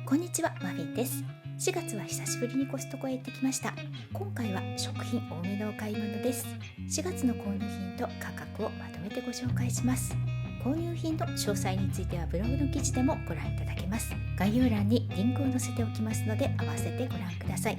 こんにちは、マフィンです。4月は久しぶりにコストコへ行ってきました。今回は食品多めのお買い物です。4月の購入品と価格をまとめてご紹介します。購入品の詳細についてはブログの記事でもご覧いただけます。概要欄にリンクを載せておきますので、合わせてご覧ください。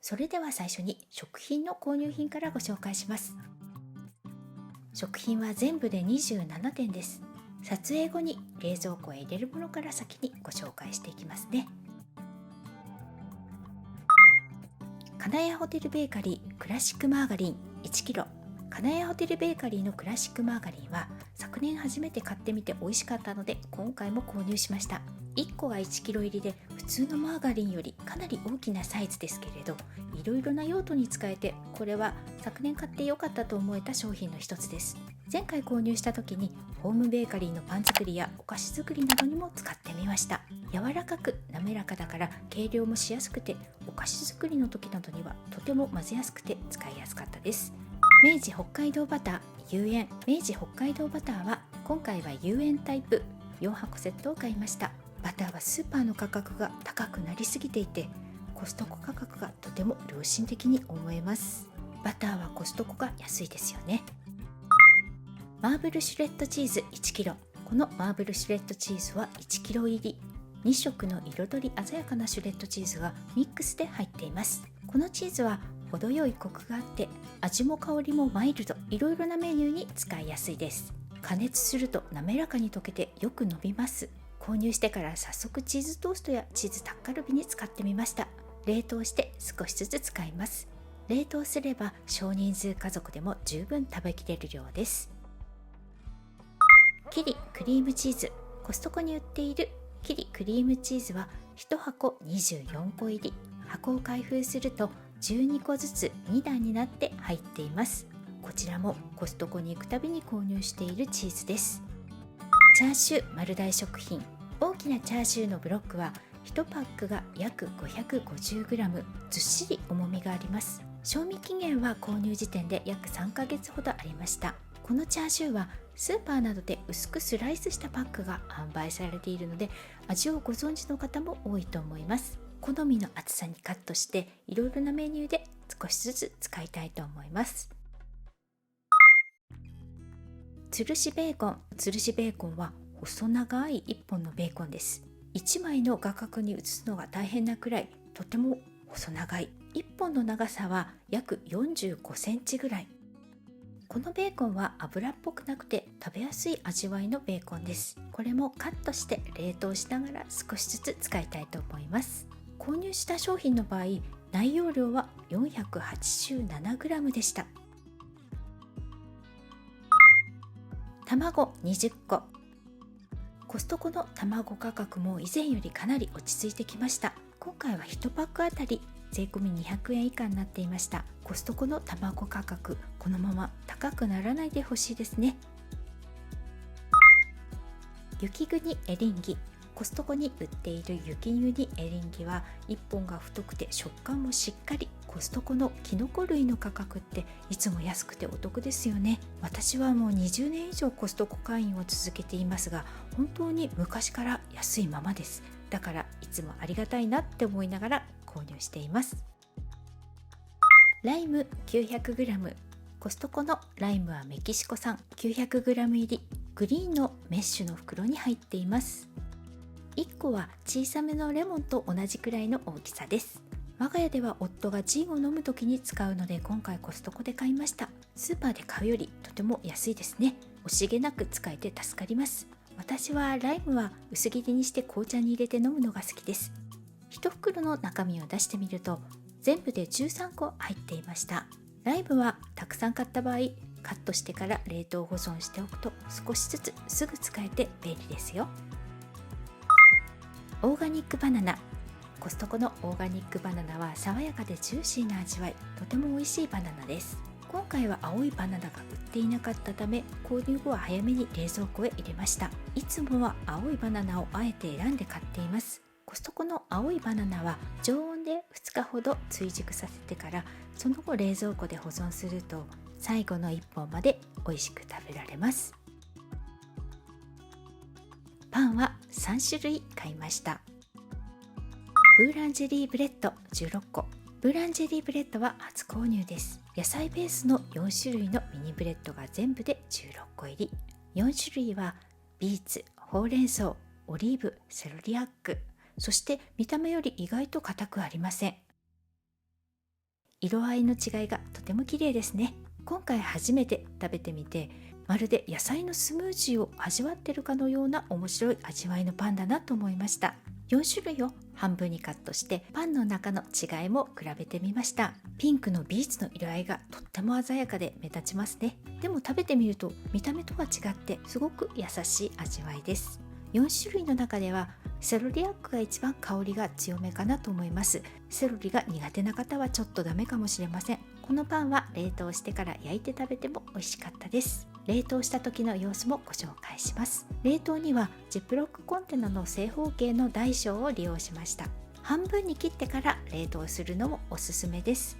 それでは最初に食品の購入品からご紹介します。食品は全部で27点です。撮影後に冷蔵庫へ入れるものから先にご紹介していきますね。金谷ホテルベーカリークラシックマーガリン 1kg。 金谷ホテルベーカリーのクラシックマーガリンは昨年初めて買ってみて美味しかったので今回も購入しました。1個が 1kg 入りで普通のマーガリンよりかなり大きなサイズですけれど、いろいろな用途に使えて、これは昨年買ってよかったと思えた商品の一つです。前回購入した時にホームベーカリーのパン作りやお菓子作りなどにも使ってみました。柔らかく滑らかだから計量もしやすくて、お菓子作りの時などにはとても混ぜやすくて使いやすかったです。明治北海道バター有塩。明治北海道バターは今回は有塩タイプ4箱セットを買いました。バターはスーパーの価格が高くなりすぎていて、コストコ価格がとても良心的に思えます。バターはコストコが安いですよね。マーブルシュレッドチーズ 1kg。 このマーブルシュレッドチーズは 1kg 入り。2色の彩り鮮やかなシュレッドチーズがミックスで入っています。このチーズは程よいコクがあって味も香りもマイルド、いろいろなメニューに使いやすいです。加熱すると滑らかに溶けてよく伸びます。購入してから早速チーズトーストやチーズタッカルビに使ってみました。冷凍して少しずつ使います。冷凍すれば少人数家族でも十分食べきれる量です。キリクリームチーズ。コストコに売っているキリクリームチーズは1箱24個入り。箱を開封すると12個ずつ2段になって入っています。こちらもコストコに行くたびに購入しているチーズです。チャーシュー丸大食品。大きなチャーシューのブロックは1パックが約 550g、 ずっしり重みがあります。賞味期限は購入時点で約3ヶ月ほどありました。このチャーシューはスーパーなどで薄くスライスしたパックが販売されているので、味をご存知の方も多いと思います。好みの厚さにカットしていろいろなメニューで少しずつ使いたいと思います。つるしベーコン。つるしベーコンは細長い1本のベーコンです。1枚の画角に写すのが大変なくらいとても細長い。1本の長さは約45センチぐらい。このベーコンは油っぽくなくて食べやすい味わいのベーコンです。これもカットして冷凍しながら少しずつ使いたいと思います。購入した商品の場合、内容量は 487g でした。卵20個。コストコの卵価格も以前よりかなり落ち着いてきました。今回は1パックあたり税込み200円以下になっていました。コストコの卵価格、このまま高くならないでほしいですね。雪国エリンギ。コストコに売っている雪国エリンギは1本が太くて食感もしっかり。コストコのキノコ類の価格っていつも安くてお得ですよね。私はもう20年以上コストコ会員を続けていますが、本当に昔から安いままです。だからいつもありがたいなって思いながら購入しています。ライム 900g。 コストコのライムはメキシコ産 900g 入り。グリーンのメッシュの袋に入っています。1個は小さめのレモンと同じくらいの大きさです。我が家では夫がジンを飲む時に使うので今回コストコで買いました。スーパーで買うよりとても安いですね。惜しげなく使えて助かります。私はライムは薄切りにして紅茶に入れて飲むのが好きです。1袋の中身を出してみると全部で13個入っていました。ライムはたくさん買った場合、カットしてから冷凍保存しておくと少しずつすぐ使えて便利ですよ。オーガニックバナナ。コストコのオーガニックバナナは爽やかでジューシーな味わい、とても美味しいバナナです。今回は青いバナナが売っていなかったため、購入後は早めに冷蔵庫へ入れました。いつもは青いバナナをあえて選んで買っています。コストコの青いバナナは常温で2日ほど追熟させてからその後冷蔵庫で保存すると最後の1本まで美味しく食べられます。パンは3種類買いました。ブーランジェリーブレッド16個。ブーランジェリーブレッドは初購入です。野菜ベースの4種類のミニブレッドが全部で16個入り。4種類はビーツ、ほうれん草、オリーブ、セロリアック、そして見た目より意外と硬くありません。色合いの違いがとても綺麗ですね。今回初めて食べてみて、まるで野菜のスムージーを味わってるかのような面白い味わいのパンだなと思いました。4種類を半分にカットしてパンの中の違いも比べてみました。ピンクのビーツの色合いがとっても鮮やかで目立ちますね。でも食べてみると見た目とは違ってすごく優しい味わいです。4種類の中ではセロリアックが一番香りが強めかなと思います。セロリが苦手な方はちょっとダメかもしれません。このパンは冷凍してから焼いて食べても美味しかったです。冷凍した時の様子もご紹介します。冷凍にはジップロックコンテナの正方形の大小を利用しました。半分に切ってから冷凍するのもおすすめです。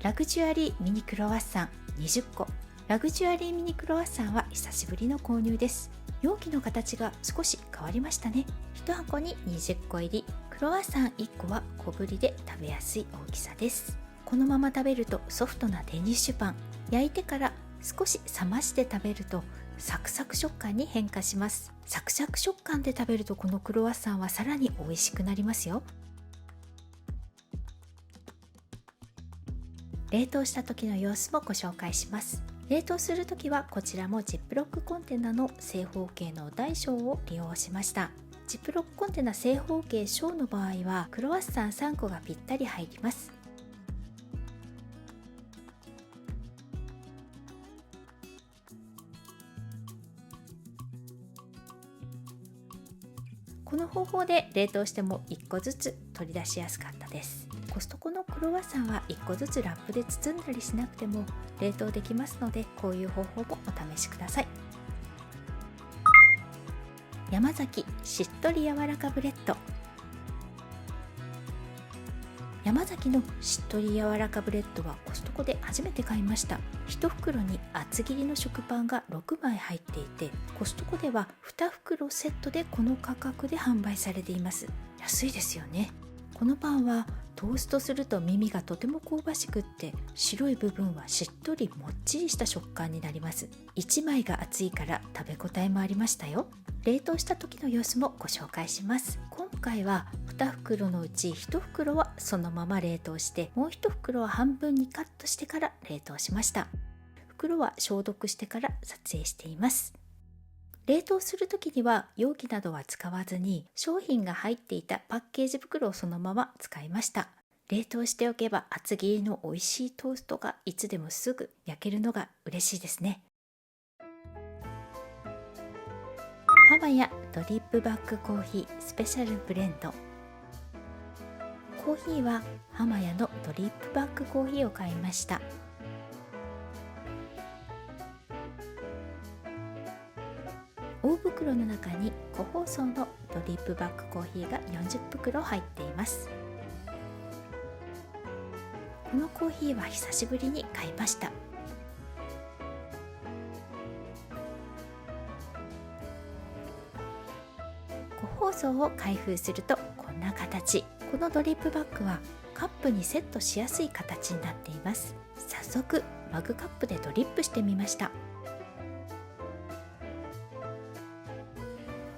ラグジュアリーミニクロワッサン20個。ラグジュアリーミニクロワッサンは久しぶりの購入です。容器の形が少し変わりましたね。1箱に20個入り。クロワッサン1個は小ぶりで食べやすい大きさです。このまま食べるとソフトなデニッシュパン。焼いてから少し冷まして食べるとサクサク食感に変化します。サクサク食感で食べるとこのクロワッサンはさらに美味しくなりますよ。冷凍した時の様子もご紹介します。冷凍するときはこちらもジップロックコンテナの正方形の大小を利用しました。ジップロックコンテナ正方形小の場合はクロワッサン3個がぴったり入ります。この方法で冷凍しても1個ずつ取り出しやすかったです。コストコのクロワッサンは1個ずつラップで包んだりしなくても冷凍できますので、こういう方法もお試しください。山崎しっとり柔らかブレッド。山崎のしっとり柔らかブレッドはコストコで初めて買いました。1袋に厚切りの食パンが6枚入っていて、コストコでは2袋セットでこの価格で販売されています。安いですよね。このパンはトーストすると耳がとても香ばしくって、白い部分はしっとりもっちりした食感になります。1枚が厚いから食べ応えもありましたよ。冷凍した時の様子もご紹介します。今回は2袋のうち1袋はそのまま冷凍して、もう1袋は半分にカットしてから冷凍しました。袋は消毒してから撮影しています。冷凍する時には容器などは使わずに、商品が入っていたパッケージ袋をそのまま使いました。冷凍しておけば厚切りの美味しいトーストがいつでもすぐ焼けるのが嬉しいですね。ハマヤドリップバックコーヒースペシャルブレンド。コーヒーはハマヤのドリップバックコーヒーを買いました。大袋の中に個包装のドリップバックコーヒーが40袋入っています。このコーヒーは久しぶりに買いました。個包装を開封するとこんな形。このドリップバッグはカップにセットしやすい形になっています。早速マグカップでドリップしてみました。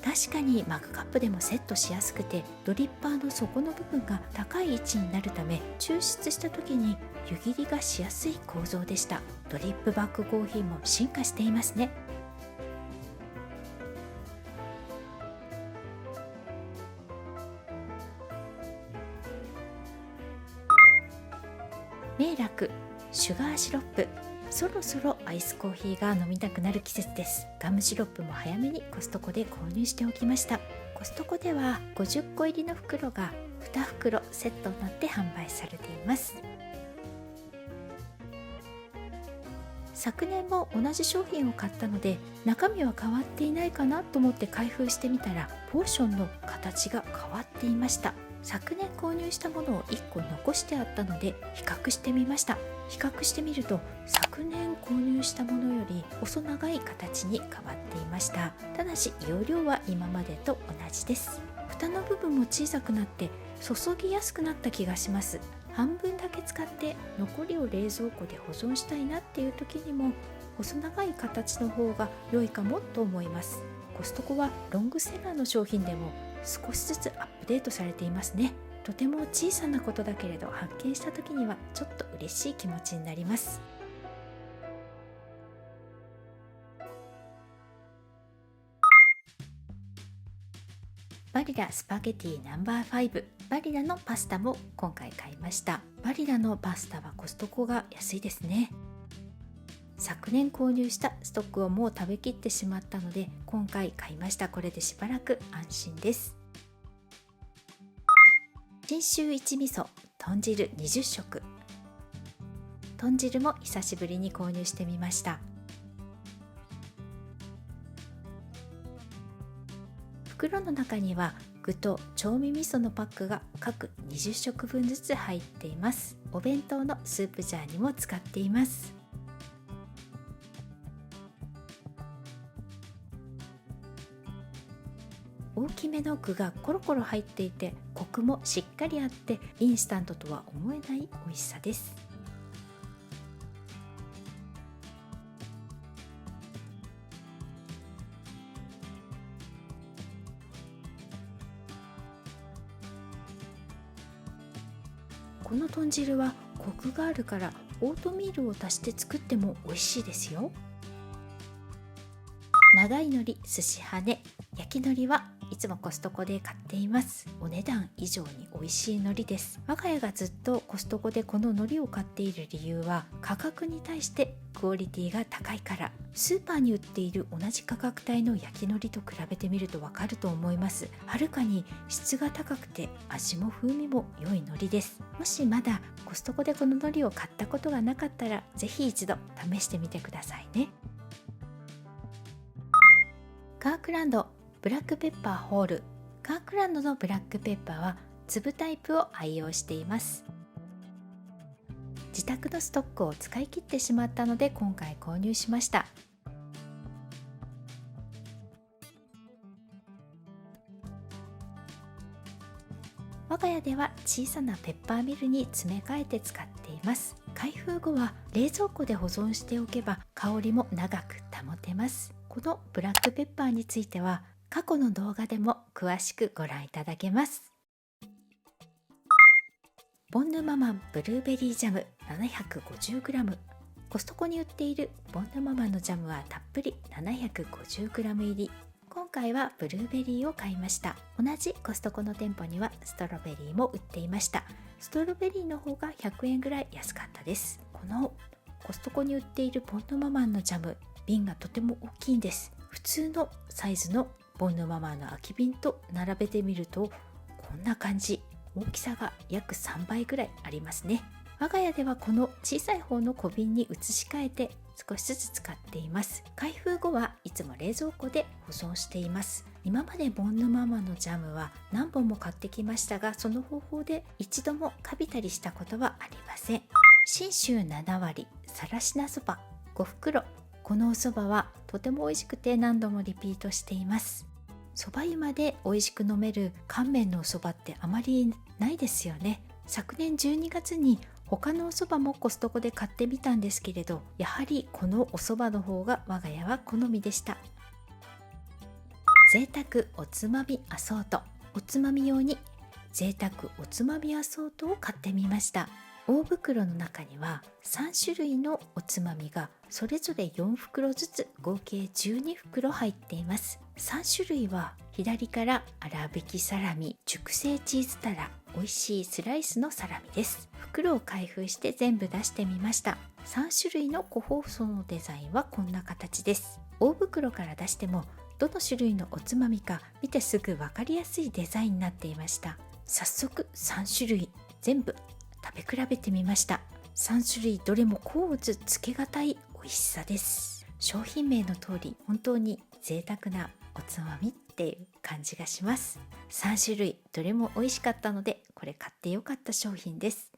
確かにマグカップでもセットしやすくて、ドリッパーの底の部分が高い位置になるため、抽出した時に湯切りがしやすい構造でした。ドリップバッグコーヒーも進化していますね。メイラクシュガーシロップ。そろそろアイスコーヒーが飲みたくなる季節です。ガムシロップも早めにコストコで購入しておきました。コストコでは50個入りの袋が2袋セットになって販売されています。昨年も同じ商品を買ったので中身は変わっていないかなと思って開封してみたら、ポーションの形が変わっていました。昨年購入したものを1個残してあったので比較してみました。比較してみると昨年購入入したものより細長い形に変わっていました。ただし容量は今までと同じです。蓋の部分も小さくなって注ぎやすくなった気がします。半分だけ使って残りを冷蔵庫で保存したいなっていう時にも細長い形の方が良いかもと思います。コストコはロングセラーの商品でも少しずつアップデートされていますね。とても小さなことだけれど発見した時にはちょっと嬉しい気持ちになります。バリラスパゲティナンバー5、バリラのパスタも今回買いました。バリラのパスタはコストコが安いですね。昨年購入したストックをもう食べきってしまったので今回買いました。これでしばらく安心です。信州一味噌豚汁20食、豚汁も久しぶりに購入してみました。袋の中には具と調味味噌のパックが各20食分ずつ入っています。お弁当のスープジャーにも使っています。大きめの具がコロコロ入っていてコクもしっかりあってインスタントとは思えない美味しさです。この豚汁はコクがあるからオートミールを足して作っても美味しいですよ。長い海苔、寿司羽根、焼き海苔はいつもコストコで買っています。お値段以上に美味しい海苔です。我が家がずっとコストコでこの海苔を買っている理由は価格に対してクオリティが高いから。スーパーに売っている同じ価格帯の焼き海苔と比べてみるとわかると思います。はるかに質が高くて味も風味も良い海苔です。もしまだコストコでこの海苔を買ったことがなかったらぜひ一度試してみてくださいね。カークランドブラックペッパーホール。カークランドのブラックペッパーは粒タイプを愛用しています。自宅のストックを使い切ってしまったので今回購入しました。我が家では小さなペッパーミルに詰め替えて使っています。開封後は冷蔵庫で保存しておけば香りも長く保てます。このブラックペッパーについては過去の動画でも詳しくご覧いただけます。ボンヌママンブルーベリージャム 750g。 コストコに売っているボンヌママンのジャムはたっぷり 750g 入り。今回はブルーベリーを買いました。同じコストコの店舗にはストロベリーも売っていました。ストロベリーの方が100円ぐらい安かったです。このコストコに売っているボンヌママンのジャム、瓶がとても大きいんです。普通のサイズのボンヌママンの空き瓶と並べてみるとこんな感じ。大きさが約3倍ぐらいありますね。我が家ではこの小さい方の小瓶に移し替えて少しずつ使っています。開封後はいつも冷蔵庫で保存しています。今までボンヌママのジャムは何本も買ってきましたがその方法で一度もカビたりしたことはありません。信州7割さらしなそば5袋。このお蕎麦はとても美味しくて何度もリピートしています。蕎麦湯まで美味しく飲める乾麺のお蕎麦ってあまりないですよね。昨年12月に他のお蕎麦もコストコで買ってみたんですけれど、やはりこのお蕎麦の方が我が家は好みでした。贅沢おつまみアソート。おつまみ用に贅沢おつまみアソートを買ってみました。大袋の中には3種類のおつまみがそれぞれ4袋ずつ合計12袋入っています。3種類は左から粗挽きサラミ、熟成チーズタラ、美味しいスライスのサラミです。袋を開封して全部出してみました。3種類の個包装のデザインはこんな形です。大袋から出してもどの種類のおつまみか見てすぐ分かりやすいデザインになっていました。早速3種類全部食べ比べてみました。3種類どれも甲乙つけがたい美味しさです。商品名の通り本当に贅沢なおつまみっていう感じがします。3種類どれも美味しかったのでこれ買ってよかった商品です。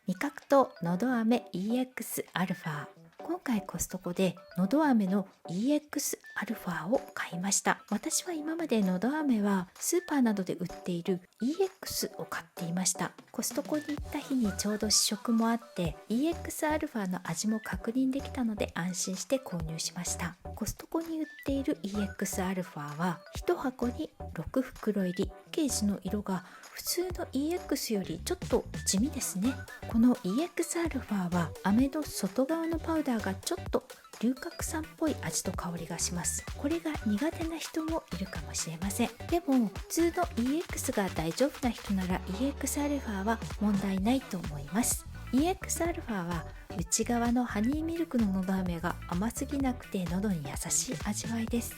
味覚とのど飴 EX アルファ。今回コストコでのど飴の EX アルファを買いました。私は今までのど飴はスーパーなどで売っている EX を買っていました。コストコに行った日にちょうど試食もあって EX アルファの味も確認できたので安心して購入しました。コストコに売っている EX アルファは1箱に6袋入り、パッケージの色が普通の EX よりちょっと地味ですね。この EX アルファは飴の外側のパウダーがちょっと龍角散っぽい味と香りがします。これが苦手な人もいるかもしれません。でも普通の EX が大丈夫な人なら EX アルファは問題ないと思います。 EX アルファは内側のハニーミルクののど飴が甘すぎなくて喉に優しい味わいです。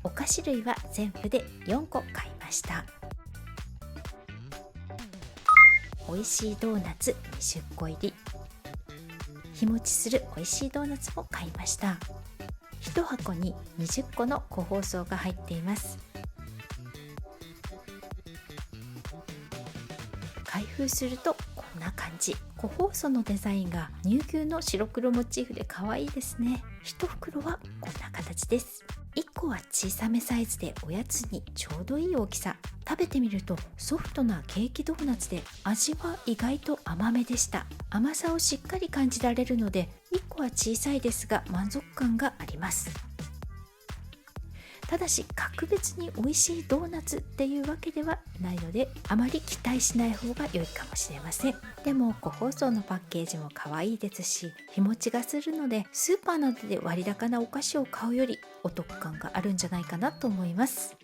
お菓子類は全部で4個買いました。美味しいドーナツ20個入り、日持ちする美味しいドーナツも買いました。1箱に20個の個包装が入っています。開封するとこんな感じ。個包装のデザインが乳牛の白黒モチーフで可愛いですね。1袋はこんな形です。1個は小さめサイズでおやつにちょうどいい大きさ。食べてみるとソフトなケーキドーナツで味は意外と甘めでした。甘さをしっかり感じられるので1個は小さいですが満足感があります。ただし格別に美味しいドーナツっていうわけではないのであまり期待しない方が良いかもしれません。でも個包装のパッケージも可愛いですし日持ちがするのでスーパーなどで割高なお菓子を買うよりお得感があるんじゃないかなと思います。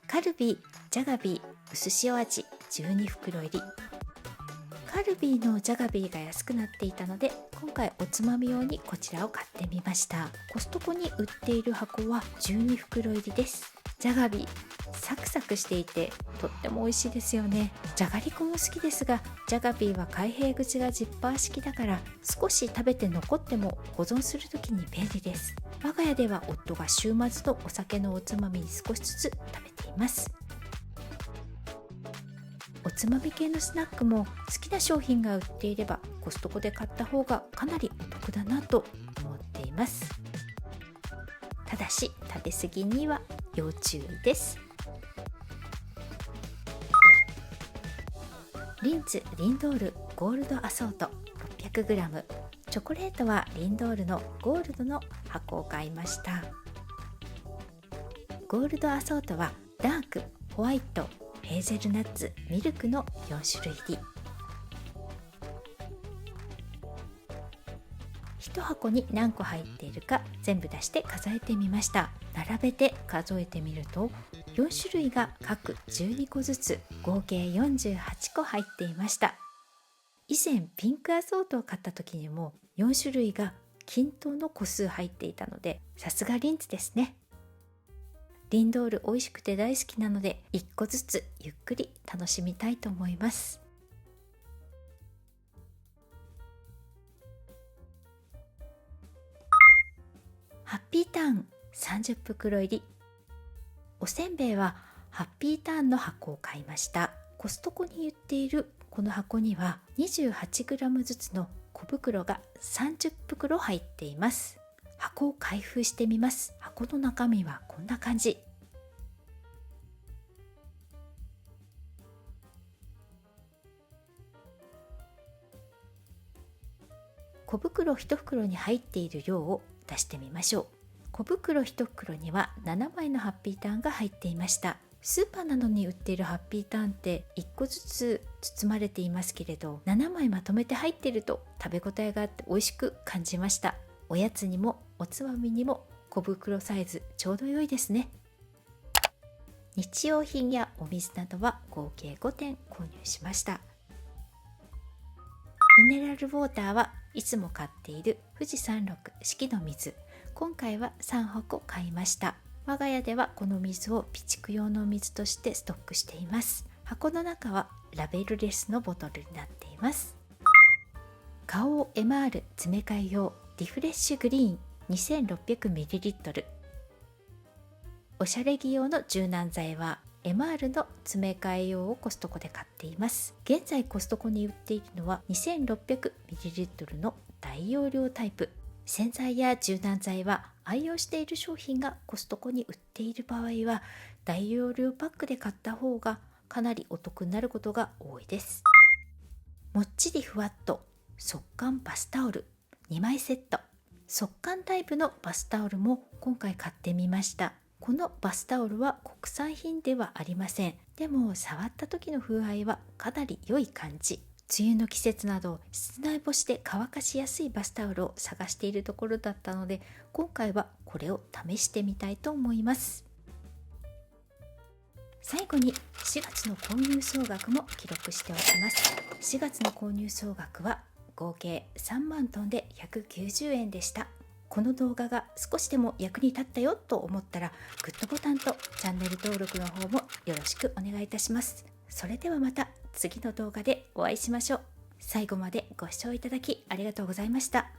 カルビージャガビー薄塩味12袋入り。カルビーのジャガビーが安くなっていたので今回おつまみ用にこちらを買ってみました。コストコに売っている箱は12袋入りです。ジャガビーサクサクしていてとっても美味しいですよね。じゃがりこも好きですがジャガビーは開閉口がジッパー式だから少し食べて残っても保存するときに便利です。我が家では夫が週末とお酒のおつまみに少しずつ食べています。おつまみ系のスナックも好きな商品が売っていればコストコで買った方がかなりお得だなと思っています。ただし食べ過ぎには要注意です。リンツリンドールゴールドアソート 600g、 チョコレートはリンドールのゴールドの箱を買いました。ゴールドアソートはダーク、ホワイト、ヘーゼルナッツ、ミルクの4種類入り。1箱に何個入っているか全部出して数えてみました。並べて数えてみると4種類が各12個ずつ合計48個入っていました。以前ピンクアソートを買った時にも4種類が均等の個数入っていたのでさすがリンツですね。リンドール美味しくて大好きなので1個ずつゆっくり楽しみたいと思います。ハッピーターン30袋入り。おせんべいはハッピーターンの箱を買いました。コストコに売っているこの箱には 28g ずつの小袋が30袋入っています。箱を開封してみます。箱の中身はこんな感じ。小袋1袋に入っている量を出してみましょう。小袋1袋には7枚のハッピーターンが入っていました。スーパーなどに売っているハッピーターンって1個ずつ包まれていますけれど7枚まとめて入っていると食べ応えがあって美味しく感じました。おやつにもおつまみにも小袋サイズちょうど良いですね。日用品やお水などは合計5点購入しました。ミネラルウォーターはいつも買っている富士山麓四季の水、今回は3箱買いました。我が家ではこの水を備蓄用の水としてストックしています。箱の中はラベルレスのボトルになっています。顔 MR 詰め替え用リフレッシュグリーン 2600ml。 おしゃれ着用の柔軟剤は MR の詰め替え用をコストコで買っています。現在コストコに売っているのは 2600ml の大容量タイプ。洗剤や柔軟剤は愛用している商品がコストコに売っている場合は大容量パックで買った方がかなりお得になることが多いです。もっちりふわっと速乾バスタオル2枚セット。速乾タイプのバスタオルも今回買ってみました。このバスタオルは国産品ではありません。でも触った時の風合いはかなり良い感じ。梅雨の季節など室内干しで乾かしやすいバスタオルを探しているところだったので、今回はこれを試してみたいと思います。最後に4月の購入総額も記録しておきます。4月の購入総額は合計3万トンで190円でした。この動画が少しでも役に立ったよと思ったらグッドボタンとチャンネル登録の方もよろしくお願いいたします。それではまた次の動画でお会いしましょう。最後までご視聴いただきありがとうございました。